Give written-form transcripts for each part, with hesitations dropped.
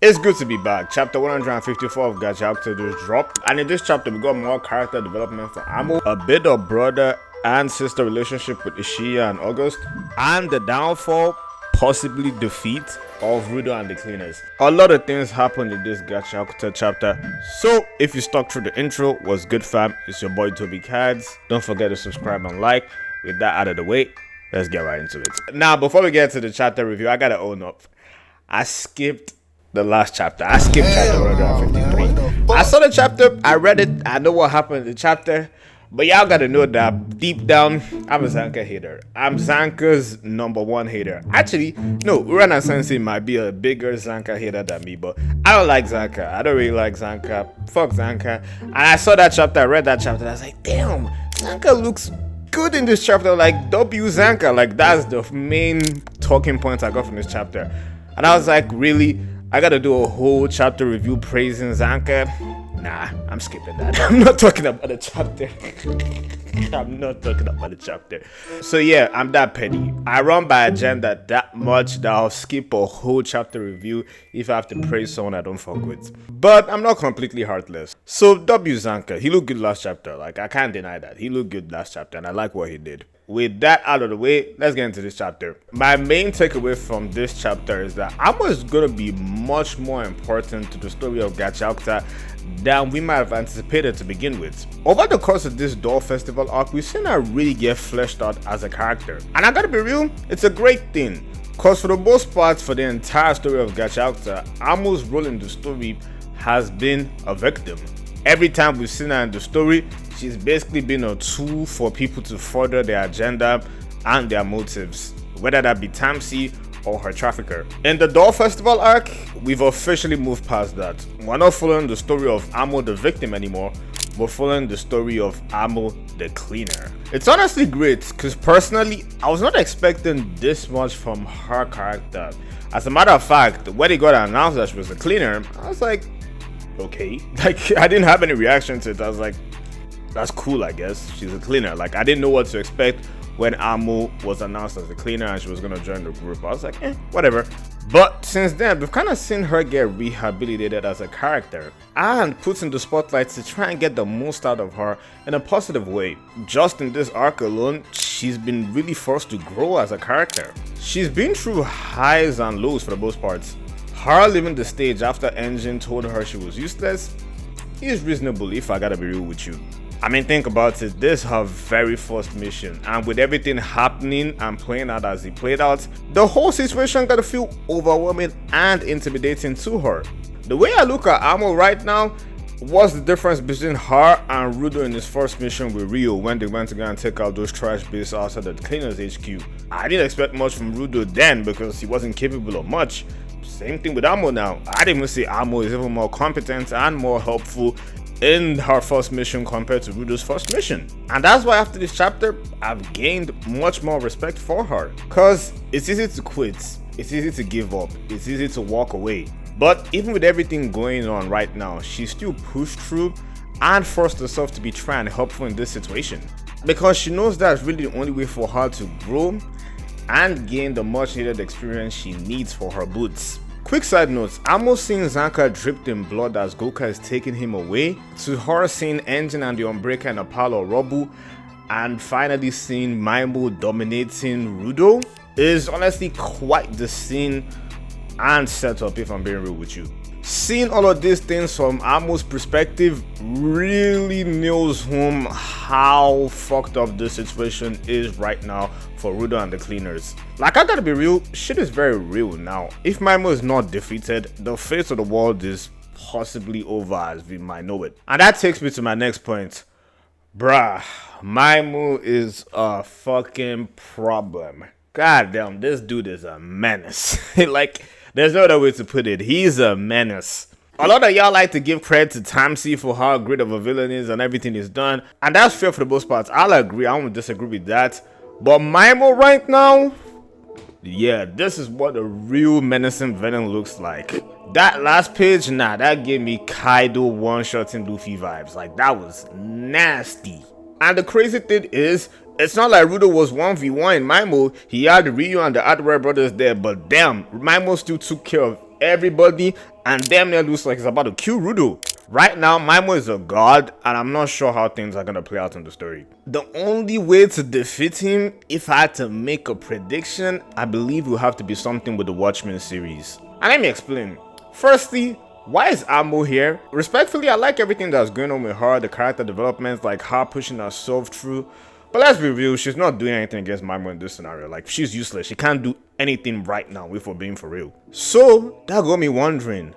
It's good to be back. Chapter 154 of Gachiakuta just dropped, and in this chapter we got more character development for Amo, a bit of brother and sister relationship with Ishia and August, and the downfall, possibly defeat, of Rudo and the Cleaners. A lot of things happened in this Gachiakuta chapter, so if you stuck through the intro, what's good fam? It's your boy Toby Cads. Don't forget to subscribe and like. With that out of the way, let's get right into it. Now, before we get to the chapter review, I gotta own up. I skipped the last chapter. I skipped chapter 153. I saw the chapter, I read it, I know what happened in the chapter, but y'all gotta know that deep down, I'm a Zanka hater. I'm Zanka's #1 hater. Actually, no, Urana Sensei might be a bigger Zanka hater than me, but I don't like Zanka. I don't really like Zanka. Fuck Zanka. And I saw that chapter, I read that chapter, and I was like, damn, Zanka looks good in this chapter. Like, W Zanka. Like, that's the main talking point I got from this chapter. And I was like, really? I gotta do a whole chapter review praising Zanka? Nah, I'm skipping that. I'm not talking about the chapter. I'm not talking about the chapter. So yeah, I'm that petty. I run by agenda that much that I'll skip a whole chapter review if I have to praise someone I don't fuck with. But I'm not completely heartless. So W Zanka, he looked good last chapter. Like, I can't deny that. He looked good last chapter and I like what he did. With that out of the way, let's get into this chapter. My main takeaway from this chapter is that Amo is going to be much more important to the story of Gachiakuta than we might have anticipated to begin with. Over the course of this Doll Festival arc, we've seen her really get fleshed out as a character. And I gotta be real, it's a great thing. Cause for the most part, for the entire story of Gachiakuta, Amo's role in the story has been a victim. Every time we've seen her in the story, she's basically been a tool for people to further their agenda and their motives, whether that be Tamsi or her trafficker. In the Doll Festival arc, we've officially moved past that. We're not following the story of Amo the victim anymore, we're following the story of Amo the cleaner. It's honestly great, because personally, I was not expecting this much from her character. As a matter of fact, when it got announced that she was a cleaner, I was like, okay. Like, I didn't have any reaction to it. I was like, that's cool, I guess. She's a cleaner. Like, I didn't know what to expect when Amo was announced as a cleaner and she was gonna join the group. I was like, whatever. But since then, we've kind of seen her get rehabilitated as a character and put in the spotlight to try and get the most out of her in a positive way. Just in this arc alone, she's been really forced to grow as a character. She's been through highs and lows for the most part. Her leaving the stage after Engine told her she was useless is reasonable if I gotta be real with you. I mean, think about it, this is her very first mission, and with everything happening and playing out as it played out, the whole situation gotta feel overwhelming and intimidating to her. The way I look at Amo right now, what's the difference between her and Rudo in his first mission with Rio when they went to go and take out those trash bits outside the Cleaners HQ? I didn't expect much from Rudo then because he wasn't capable of much. Same thing with Amo now. I'd even say Amo is even more competent and more helpful in her first mission compared to Rudo's first mission. And that's why after this chapter, I've gained much more respect for her. Cause it's easy to quit, it's easy to give up, it's easy to walk away. But even with everything going on right now, she still pushed through and forced herself to be trying and helpful in this situation. Because she knows that's really the only way for her to grow and gain the much needed experience she needs for her boots. Quick side notes, Amo seeing Zanka dripped in blood as Goka is taking him away, to her seeing Engine and the Unbreaker in a pile of rubble, and finally seeing Maimo dominating Rudo is honestly quite the scene and setup if I'm being real with you. Seeing all of these things from Amo's perspective really nails home how fucked up this situation is right now for Rudo and the Cleaners. Like, I gotta be real, shit is very real now. If Maimo is not defeated, the fate of the world is possibly over as we might know it. And that takes me to my next point. Bruh, Maimo is a fucking problem. God damn, this dude is a menace. Like, there's no other way to put it. He's a menace. A lot of y'all like to give credit to Tamsi for how great of a villain is and everything is done. And that's fair for the most part. I'll agree. I won't disagree with that. But Maimo right now, yeah, this is what a real menacing villain looks like. That last page, nah, that gave me Kaido one-shotting Luffy vibes. Like, that was nasty. And the crazy thing is, it's not like Rudo was 1v1 in Maimo. He had Ryu and the Adware brothers there, but damn, Maimo still took care of everybody and damn near looks like he's about to kill Rudo. Right now, Maimo is a god, and I'm not sure how things are gonna play out in the story. The only way to defeat him, if I had to make a prediction, I believe it will have to be something with the Watchmen series. And let me explain. Firstly, why is Amo here? Respectfully, I like everything that's going on with her, the character developments, like her pushing herself through. But let's be real, she's not doing anything against Maimo in this scenario. Like, she's useless. She can't do anything right now, if we're being for real. So, that got me wondering,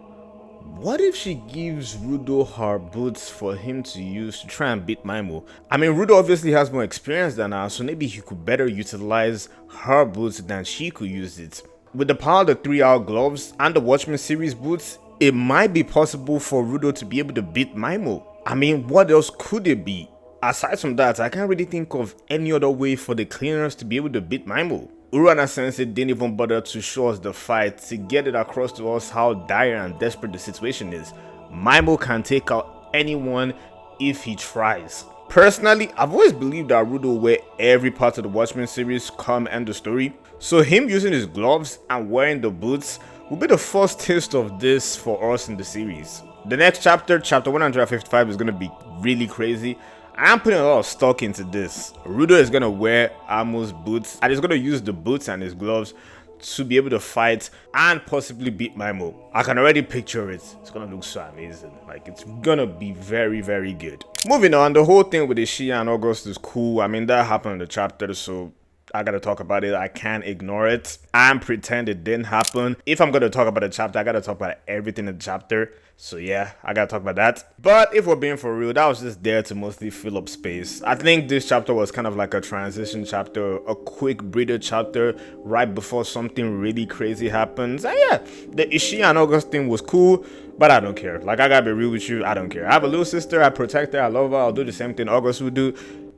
what if she gives Rudo her boots for him to use to try and beat Maimo? I mean, Rudo obviously has more experience than her, so maybe he could better utilize her boots than she could use it. With the power of the 3-hour gloves and the Watchmen series boots, it might be possible for Rudo to be able to beat Maimo. I mean, what else could it be? Aside from that, I can't really think of any other way for the cleaners to be able to beat Maimo. Urana Sensei didn't even bother to show us the fight to get it across to us how dire and desperate the situation is. Maimo can take out anyone if he tries. Personally, I've always believed that Rudo will wear every part of the Watchmen series come end the story. So him using his gloves and wearing the boots will be the first taste of this for us in the series. The next chapter, chapter 155, is going to be really crazy. I'm putting a lot of stock into this. Rudo is going to wear Amo's boots and he's going to use the boots and his gloves to be able to fight and possibly beat Maimo. I can already picture it. It's going to look so amazing. Like, it's going to be very, very good. Moving on, the whole thing with Ishia and August is cool. I mean, that happened in the chapter, so I gotta talk about it. I can't ignore it and pretend it didn't happen. If I'm gonna talk about the chapter, I gotta talk about everything in the chapter. So yeah, I gotta talk about that. But if we're being for real, that was just there to mostly fill up space. I think this chapter was kind of like a transition chapter, a quick breather chapter right before something really crazy happens. And yeah, the Ishia and August thing was cool, but I don't care. Like, I gotta be real with you, I don't care. I have a little sister, I protect her, I love her, I'll do the same thing August would do.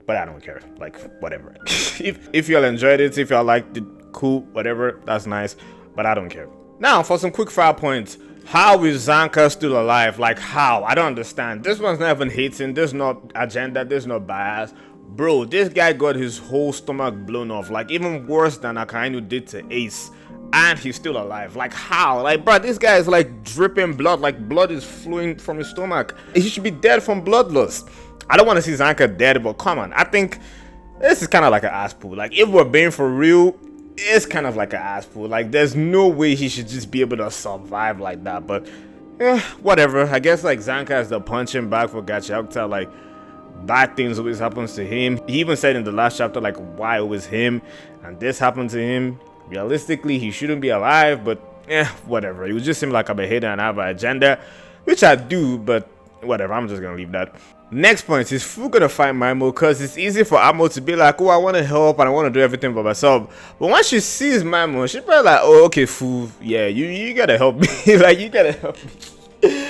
But I don't care, like, whatever. if y'all enjoyed it, if y'all liked it, cool, whatever, that's nice, but I don't care. Now, for some quick fire points, how is Zanka still alive? Like, how? I don't understand. This one's not even hating, there's no agenda, there's no bias. Bro, this guy got his whole stomach blown off, like, even worse than Akainu did to Ace. And he's still alive. Like, how? Like, bro, this guy is like dripping blood, like blood is flowing from his stomach. He should be dead from blood loss. I don't want to see Zanka dead, but come on. I think this is kind of like an ass pool. Like, if we're being for real, it's kind of like an ass pool. Like, there's no way he should just be able to survive like that. But, whatever. I guess, like, Zanka is the punching bag for Gachiakuta. Like, bad things always happens to him. He even said in the last chapter, like, why it was him. And this happened to him. Realistically, he shouldn't be alive. But, whatever. It would just seem like I'm a hater and I have an agenda. Which I do, but whatever. I'm just going to leave that. Next point is Fu gonna fight Maimo, because it's easy for Amo to be like, oh, I want to help and I want to do everything by myself. But once she sees Maimo, she's probably like, oh, okay, Fu, yeah, you gotta help me. Like, you gotta help me.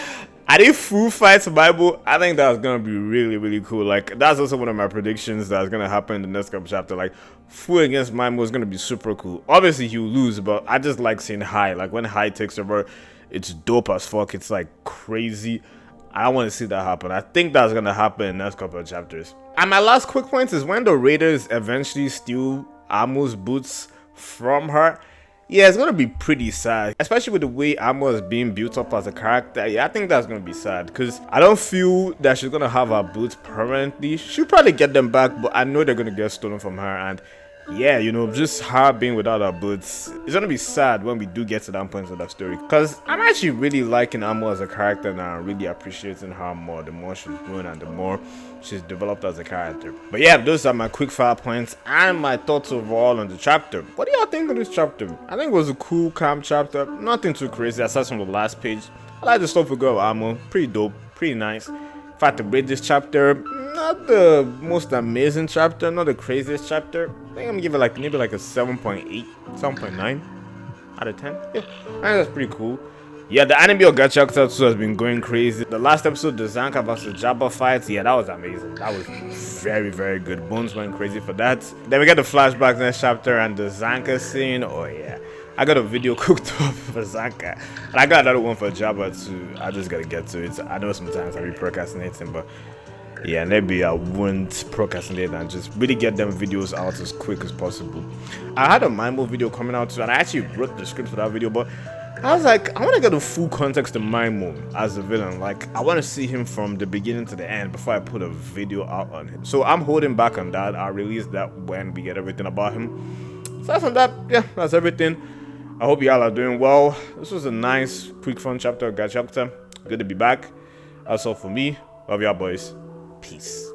And if Fu fights Maimo, I think that's gonna be really, really cool. Like, that's also one of my predictions that's gonna happen in the next couple chapters. Like, Fu against Maimo is gonna be super cool. Obviously, he'll lose, but I just like seeing Hai. Like, when Hai takes over, it's dope as fuck. It's like crazy. I want to see that happen. I think that's going to happen in the next couple of chapters. And my last quick point is when the Raiders eventually steal Amo's boots from her. Yeah, it's going to be pretty sad. Especially with the way Amo is being built up as a character. Yeah, I think that's going to be sad. Because I don't feel that she's going to have her boots permanently. She'll probably get them back. But I know they're going to get stolen from her. And yeah, you know, just her being without her boots, it's gonna be sad when we do get to that point of that story, because I'm actually really liking Amo as a character now. I'm really appreciating her more the more she's grown and the more she's developed as a character. But yeah, those are my quick fire points and my thoughts overall on the chapter. What do y'all think of this chapter? I think it was a cool, calm chapter. Nothing too crazy aside from the last page. I like the stuff we got with Amo. Pretty dope, pretty nice. If I had to rate this chapter, not the most amazing chapter, not the craziest chapter. I think I'm gonna give it like maybe like a 7.8, 7.9 out of 10. Yeah, I think that's pretty cool. Yeah, the anime of Gachiakuta 2 has been going crazy. The last episode, the Zanka vs Jabba fights, yeah, that was amazing. That was very, very good. Bones went crazy for that. Then we get the flashbacks next chapter and the Zanka scene. Oh yeah, I got a video cooked up for Zanka, and I got another one for Jabba too. I just gotta get to it. I know sometimes I be procrastinating, but yeah, maybe I won't procrastinate and just really get them videos out as quick as possible. I had a Maimo video coming out too, and I actually wrote the script for that video, but I was like, I want to get the full context of Maimo as a villain. Like, I want to see him from the beginning to the end before I put a video out on him. So I'm holding back on that. I'll release that when we get everything about him. Aside from that, yeah, that's everything. I hope y'all are doing well. This was a nice, quick, fun chapter of Gachiakuta. Good to be back. That's all for me. Love y'all, boys. Peace.